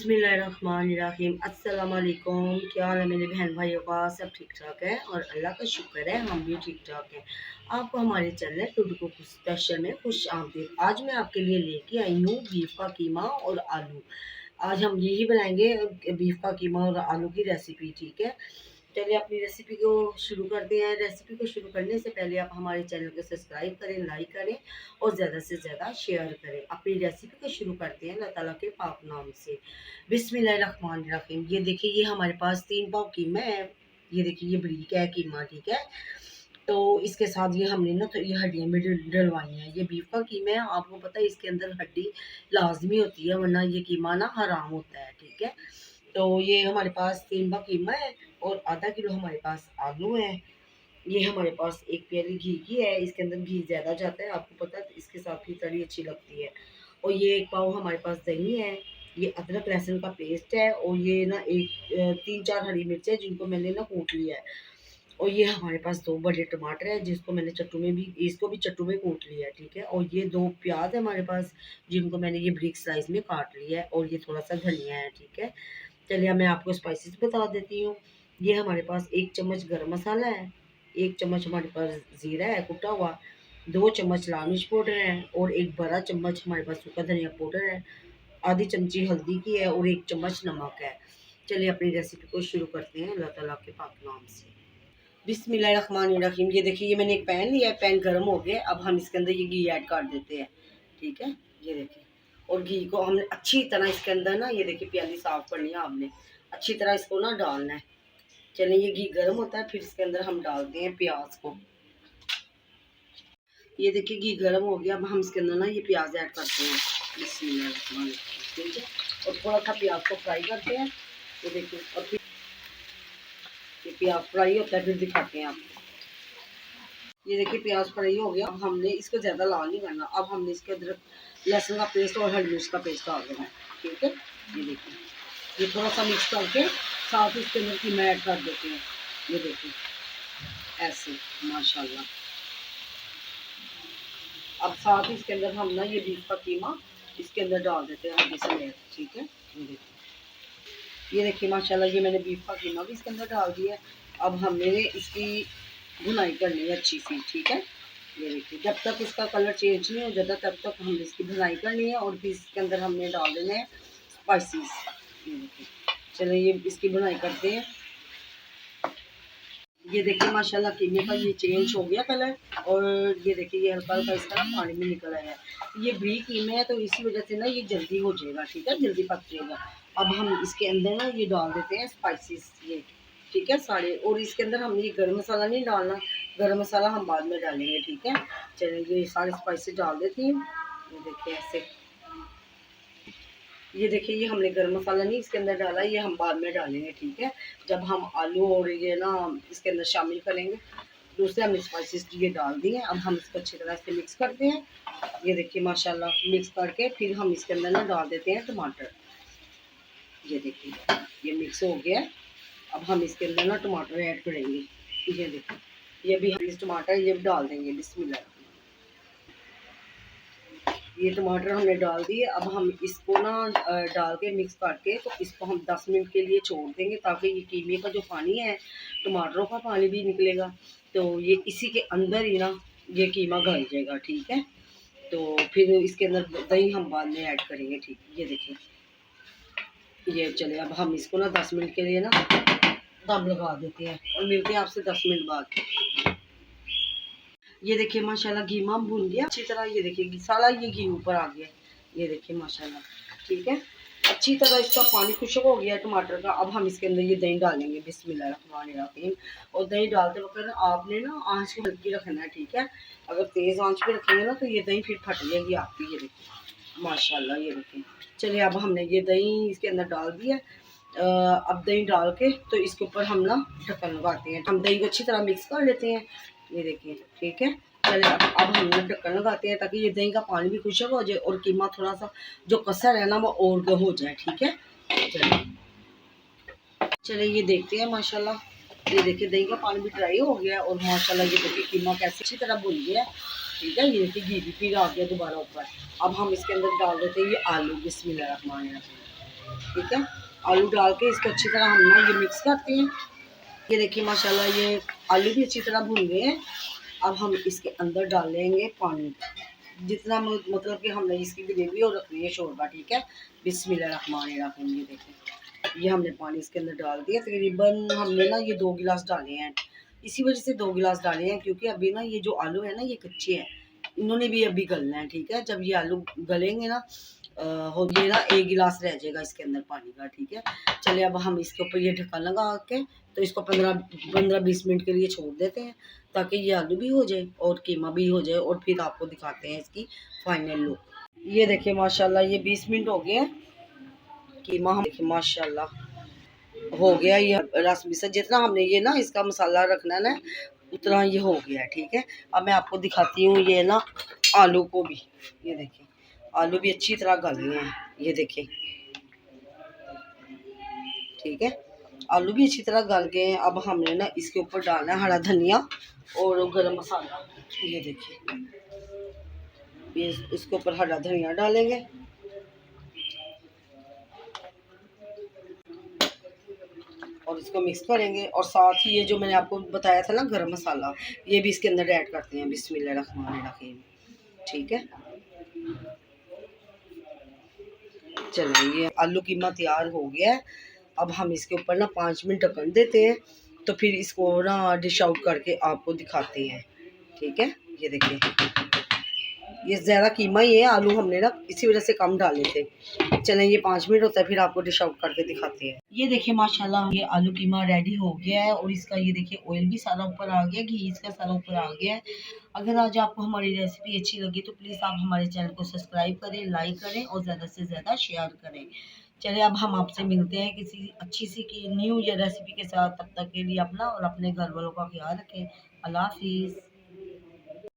बिस्मिल्लाहिर्रहमानिर्रहीम। अस्सलाम वालेकुम। क्या हाल है मेरे बहन भाइयों का? सब ठीक ठाक है और अल्लाह का शुक्र है हम भी ठीक ठाक हैं। आपको हमारे चैनल टुडू कुक स्पेशल में खुश आमदीद। आज मैं आपके लिए लेके आई हूँ बीफ का कीमा और आलू। आज हम यही बनाएंगे, बीफ का कीमा और आलू की रेसिपी। ठीक है, चलिए अपनी रेसिपी को शुरू करते हैं। रेसिपी को शुरू करने से पहले आप हमारे चैनल को सब्सक्राइब करें, लाइक करें और ज़्यादा से ज़्यादा शेयर करें। अपनी रेसिपी को शुरू करते हैं अल्लाह ताला के पाक नाम से। बिस्मिल्लाहिर्रहमानिर्रहीम। ये देखिए, ये हमारे पास 3 पाव कीमा है। ये देखिए, ये बरीक है कीमा। ठीक है, तो इसके साथ ये हमने ना तो ये हड्डियाँ भी डलवाई हैं। ये बीफ का कीमा है, आपको पता है इसके अंदर हड्डी लाजमी होती है, वरना ये कीमा ना हराम होता है। ठीक है, तो ये हमारे पास 3 पाव कीमा है और आधा किलो हमारे पास आलू है। ये हमारे पास 1 प्याली घी की है, इसके अंदर घी ज़्यादा जाता है, आपको पता है, तो इसके साथ ही कड़ी अच्छी लगती है। और ये 1 पाव हमारे पास दही है। ये अदरक लहसुन का पेस्ट है और ये ना 3-4 हरी मिर्च है जिनको मैंने ना कूट लिया है। और ये हमारे पास 2 बड़े टमाटर है जिसको मैंने चट्टू में भी, इसको भी चट्टू में कूट लिया है। ठीक है, और ये 2 प्याज है हमारे पास जिनको मैंने ये ब्रिक स्लाइस में काट लिया है। और ये थोड़ा सा धनिया है। ठीक है, चलिए मैं आपको स्पाइसेस बता देती हूँ। ये हमारे पास 1 चम्मच गरम मसाला है, 1 चम्मच हमारे पास ज़ीरा है कुटा हुआ, 2 चम्मच लाल मिर्च पाउडर है और 1 बड़ा चम्मच हमारे पास सूखा धनिया पाउडर है, आधी चमची हल्दी की है और 1 चम्मच नमक है। चलिए अपनी रेसिपी को शुरू करते हैं अल्लाह ताला के पाक नाम से। बिस्मिल्लाहिर्रहमानिर्रहीम। ये देखिए, ये मैंने एक पैन लिया है, पैन गर्म हो गया। अब हम इसके अंदर ये घी ऐड कर देते हैं। ठीक है, ये देखिए, और घी को हमने अच्छी तरह इसके अंदर ना, ये देखिए प्याली साफ करनी है आपने, अच्छी तरह इसको ना डालना है। चलिए ये घी गर्म होता है, फिर इसके अंदर हम डालते हैं प्याज को। ये देखिए घी गर्म हो गया। अब हम इसके अंदर ना ये प्याज ऐड करते हैं। बिस्मिल्लाह। ठीक है, और थोड़ा सा प्याज को फ्राई करते हैं। ये देखिए, और फिर ये प्याज फ्राई होता है फिर दिखाते हैं आपको। ये देखिए प्याज फ्राई हो गया। अब हमने इसको ज़्यादा लाल नहीं करना। अब हमने इसके अंदर लहसुन का पेस्ट और हरी मिर्च का पेस्ट डाल देना है। ठीक है, ये देखिए, ये थोड़ा सा मिक्स करके साथ इसके अंदर कीमा ऐड कर देते हैं। ये देखिए ऐसे, माशाल्लाह। अब साथ ही इसके अंदर हम ना ये बीफ का कीमा इसके अंदर डाल देते हैं हल्दी समेत। ठीक है, ये देखिए माशाल्लाह, ये मैंने बीफ का कीमा भी इसके अंदर डाल दिया है। अब हमने इसकी भुनाई करनी है अच्छी सी। ठीक है, ये देखिए, जब तक इसका कलर चेंज नहीं हो जाता तब तक हमने इसकी भुनाई करनी है। और फिर इसके अंदर हमने डाल देने हैं स्पाइसेस। ये देखिए, चलिए ये इसकी भुनाई करते हैं। ये देखिए माशाल्लाह, कीमे का ये चेंज हो गया कलर। और ये देखिए, ये हल्का हल्का इसका ना पानी में निकल आया है। ये ब्रीक कीमे है तो इसी वजह से ना ये जल्दी हो जाएगा। ठीक है, जल्दी पक जाएगा। अब हम इसके अंदर ना ये डाल देते हैं स्पाइसेस ये। ठीक है, सारे। और इसके अंदर हमने ये गरम मसाला नहीं डालना, गरम मसाला हम बाद में डालेंगे। ठीक है, चलिए ये सारे स्पाइसेस डाल देती हूँ। ये देखिए ऐसे, ये देखिए, ये हमने गरम मसाला नहीं इसके अंदर डाला, ये हम बाद में डालेंगे। ठीक है, जब हम आलू और ये ना इसके अंदर शामिल करेंगे। दूसरे हमने स्पाइसेस ये डाल दिए। अब हम इसको अच्छी तरह से मिक्स करते हैं। ये देखिए माशाल्लाह, मिक्स करके फिर हम इसके अंदर ना डाल देते हैं टमाटर। ये देखिए, ये मिक्स हो गया। अब हम इसके अंदर ना टमाटर ऐड करेंगे। ये देखिए, ये भी हम टमाटर ये भी डाल देंगे। बिस्मिल्लाह। ये टमाटर हमने डाल दिए। अब हम इसको ना डाल के मिक्स करके तो इसको हम 10 मिनट के लिए छोड़ देंगे ताकि ये कीमे का जो पानी है, टमाटरों का पानी भी निकलेगा, तो ये इसी के अंदर ही ना ये कीमा गल जाएगा। ठीक है, तो फिर इसके अंदर दही हम बाद में ऐड करेंगे। ठीक, ये देखिए, ये चले। अब हम इसको ना 10 मिनट के लिए ना दम लगा देते हैं और मिलते हैं आपसे 10 मिनट बाद। ये देखिए माशाल्लाह, कीमा भून गया अच्छी तरह। ये देखिए सारा ये घी ऊपर आ गया। ये देखिए माशाल्लाह। ठीक है, अच्छी तरह इसका पानी खुश्क हो गया टमाटर का। अब हम इसके अंदर ये दही डालेंगे। बिस्मिल्लाहिर्रहमानिर्रहीम। और दही डालते वक्त आपने ना आँच को हल्की रखना है। ठीक है, अगर तेज़ आँच पे रखेंगे ना तो ये दही फिर फट जाएगी आपकी। ये देखिए माशाल्लाह, ये देखिए। चलिए अब हमने ये दही इसके अंदर डाल दिया। अब दही डाल के तो इसके ऊपर हम ना ढक्कन लगाते हैं। हम दही को अच्छी तरह मिक्स कर लेते हैं। ये देखिए, ठीक है, चलिए अब हम ढक्कन लगाते हैं ताकि ये दही का पानी भी खुश्क हो जाए और कीमा थोड़ा सा जो कसर है ना वो और हो जाए। ठीक है, चलिए ये देखते हैं माशाल्लाह। ये देखिए दही का पानी भी ड्राई हो गया और माशाल्लाह ये देखिए कीमा कैसे अच्छी तरह भुन गया। ठीक है, ये देखिए घी भी फिर आ गया दोबारा ऊपर। अब हम इसके अंदर डाल देते हैं ये आलू। बिस्मिल्लाहिर्रहमानिर्रहीम। ठीक है। आलू डाल के इसको अच्छी तरह हम ना ये मिक्स करते हैं। ये देखिए माशाल्लाह ये आलू भी अच्छी तरह भून गए हैं। अब हम इसके अंदर डालेंगे पानी, जितना मतलब कि हमने इसकी ग्रेवी और रखनी है शोरबा, ठीक है। बिस्मिल्लाहिर्रहमानिर्रहीम। ये देखें ये हमने पानी इसके अंदर डाल दिया, तकरीबन हमने ना ये 2 गिलास डाले हैं। इसी वजह से 2 गिलास डाले हैं क्योंकि अभी ना ये जो आलू है ना ये कच्चे हैं, इन्होंने भी अभी गलना है, ठीक है। जब ये आलू गलेंगे ना हो ये ना 1 गिलास रह जाएगा इसके अंदर पानी का, ठीक है। चलिए अब हम इसके ऊपर ये ढक्कन लगा के तो इसको 15-20 मिनट के लिए छोड़ देते हैं ताकि ये आलू भी हो जाए और कीमा भी हो जाए, और फिर आपको दिखाते हैं इसकी फाइनल लुक। ये देखिए माशाल्लाह ये 20 मिनट हो गए हैं। कीमा हम देखिए माशाल्लाह हो गया, ये रस मिसा जितना हमने ये ना इसका मसाला रखना है ना उतना ये हो गया है, ठीक है। अब मैं आपको दिखाती हूँ ये ना आलू को भी। ये देखिए आलू भी अच्छी तरह गल गए हैं, ये देखिए, ठीक है। आलू भी अच्छी तरह गल गए हैं। अब हमने ना इसके ऊपर डालना है हरा धनिया और गरम मसाला। ये देखिए ये इसके ऊपर हरा धनिया डालेंगे और इसको मिक्स करेंगे, और साथ ही ये जो मैंने आपको बताया था ना गरम मसाला, ये भी इसके अंदर ऐड करते हैं। बिस्मिल्लाहिर्रहमानिर्रहीम, ठीक है। चलिए ये आलू कीमा तैयार हो गया है। अब हम इसके ऊपर ना 5 मिनट ढकन देते हैं, तो फिर इसको ना डिश आउट करके आपको दिखाते हैं, ठीक है। ये देखिए ये ज़्यादा कीमा ही है, आलू हमने ना इसी वजह से कम डाले थे। चलें ये 5 मिनट होता है फिर आपको डिश आउट करके दिखाते हैं। ये देखिए माशाल्लाह ये आलू कीमा रेडी हो गया है, और इसका ये देखिए ऑयल भी सारा ऊपर आ गया, घी इसका सारा ऊपर आ गया है। अगर आज आपको हमारी रेसिपी अच्छी लगी तो प्लीज़ आप हमारे चैनल को सब्सक्राइब करें, लाइक करें और ज़्यादा से ज़्यादा शेयर करें। चलिए अब हम आपसे मिलते हैं किसी अच्छी सी की न्यू रेसिपी के साथ। तब तक के लिए अपना और अपने घर वालों का ख्याल रखें। अल्लाह हाफिज़।